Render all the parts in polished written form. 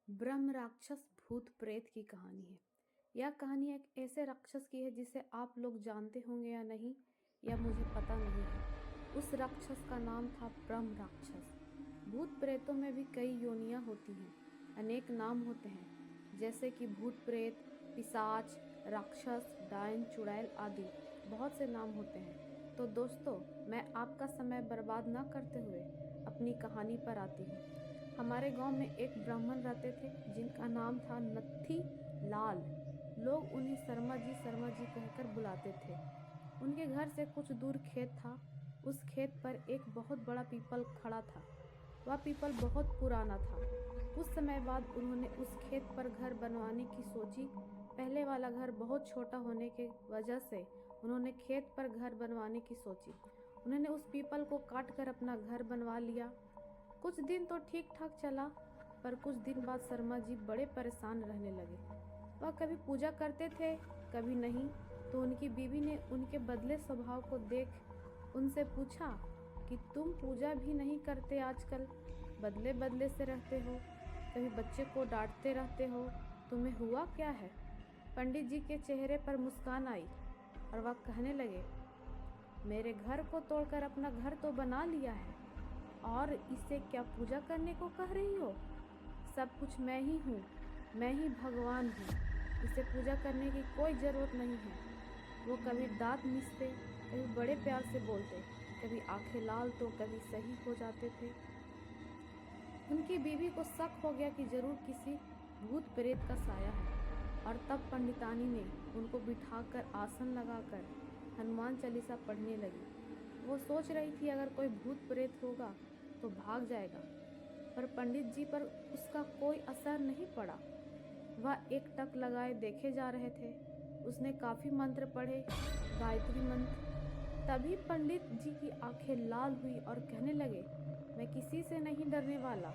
ब्रह्म राक्षस भूत प्रेत की कहानी है। यह कहानी एक ऐसे राक्षस की है जिसे आप लोग जानते होंगे या नहीं, यह मुझे पता नहीं है। उस राक्षस का नाम था ब्रह्म राक्षस। भूत प्रेतों में भी कई योनियां होती हैं, अनेक नाम होते हैं, जैसे कि भूत प्रेत, पिशाच, राक्षस, डायन, चुड़ैल आदि बहुत से नाम होते हैं। तो दोस्तों, मैं आपका समय बर्बाद न करते हुए अपनी कहानी पर आती हूँ। हमारे गांव में एक ब्राह्मण रहते थे जिनका नाम था नत्थी लाल। लोग उन्हें शर्मा जी कहकर बुलाते थे। उनके घर से कुछ दूर खेत था। उस खेत पर एक बहुत बड़ा पीपल खड़ा था। वह पीपल बहुत पुराना था। कुछ समय बाद उन्होंने उस खेत पर घर बनवाने की सोची। पहले वाला घर बहुत छोटा होने के वजह से उन्होंने खेत पर घर बनवाने की सोची। उन्होंने उस पीपल को काट कर अपना घर बनवा लिया। कुछ दिन तो ठीक ठाक चला, पर कुछ दिन बाद शर्मा जी बड़े परेशान रहने लगे। वह कभी पूजा करते थे, कभी नहीं। तो उनकी बीवी ने उनके बदले स्वभाव को देख उनसे पूछा कि तुम पूजा भी नहीं करते, आजकल बदले बदले से रहते हो, कभी बच्चे को डांटते रहते हो, तुम्हें हुआ क्या है? पंडित जी के चेहरे पर मुस्कान आई और वह कहने लगे, मेरे घर को तोड़कर अपना घर तो बना लिया है, और इसे क्या पूजा करने को कह रही हो? सब कुछ मैं ही हूँ, मैं ही भगवान हूँ, इसे पूजा करने की कोई ज़रूरत नहीं है। वो कभी दांत मीचते, कभी बड़े प्यार से बोलते, कभी आंखें लाल तो कभी सही हो जाते थे। उनकी बीवी को शक हो गया कि जरूर किसी भूत प्रेत का साया है, और तब पंडितानी ने उनको बिठाकर आसन लगाकर हनुमान चालीसा पढ़ने लगी। वो सोच रही थी अगर कोई भूत प्रेत होगा तो भाग जाएगा, पर पंडित जी पर उसका कोई असर नहीं पड़ा। वह एक टक लगाए देखे जा रहे थे। उसने काफी मंत्र पढ़े, गायत्री मंत्र। तभी पंडित जी की आंखें लाल हुई और कहने लगे, मैं किसी से नहीं डरने वाला,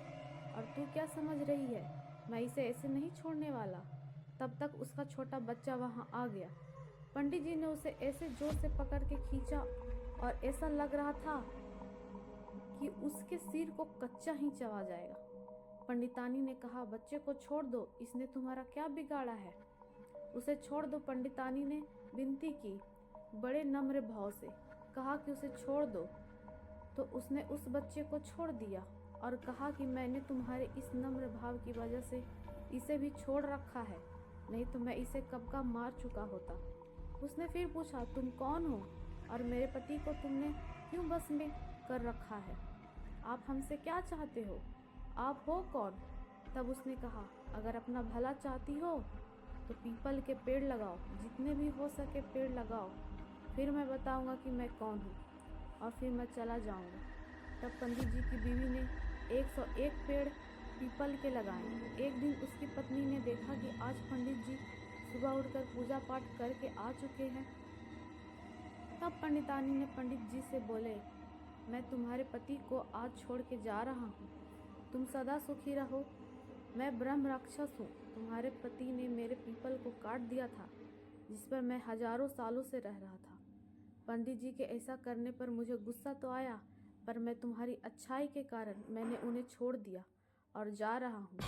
और तू क्या समझ रही है, मैं इसे ऐसे नहीं छोड़ने वाला। तब तक उसका छोटा बच्चा वहां आ गया। पंडित जी ने उसे ऐसे जोर से पकड़ के खींचा और ऐसा लग रहा था कि उसके सिर को कच्चा ही चबा जाएगा। पंडितानी ने कहा, बच्चे को छोड़ दो, इसने तुम्हारा क्या बिगाड़ा है? उसे छोड़ दो, पंडितानी ने विनती की। बड़े नम्र भाव से कहा कि उसे छोड़ दो। तो उसने उस बच्चे को छोड़ दिया और कहा कि मैंने तुम्हारे इस नम्र भाव की वजह से इसे भी छोड़ रखा है, नहीं तो मैं इसे कब का मार चुका होता। उसने फिर पूछा, तुम कौन हो और मेरे पति को तुमने क्यों बस में कर रखा है? आप हमसे क्या चाहते हो? आप हो कौन? तब उसने कहा, अगर अपना भला चाहती हो तो पीपल के पेड़ लगाओ, जितने भी हो सके पेड़ लगाओ, फिर मैं बताऊंगा कि मैं कौन हूँ, और फिर मैं चला जाऊंगा। तब पंडित जी की बीवी ने 101 पेड़ पीपल के लगाए। एक दिन उसकी पत्नी ने देखा कि आज पंडित जी सुबह उठकर पूजा पाठ करके आ चुके हैं। तब पंडितानी ने पंडित जी से बोले, मैं तुम्हारे पति को आज छोड़ के जा रहा हूँ, तुम सदा सुखी रहो। मैं ब्रह्म राक्षस हूँ। तुम्हारे पति ने मेरे पीपल को काट दिया था, जिस पर मैं हजारों सालों से रह रहा था। पंडित जी के ऐसा करने पर मुझे गुस्सा तो आया, पर मैं तुम्हारी अच्छाई के कारण मैंने उन्हें छोड़ दिया और जा रहा हूँ।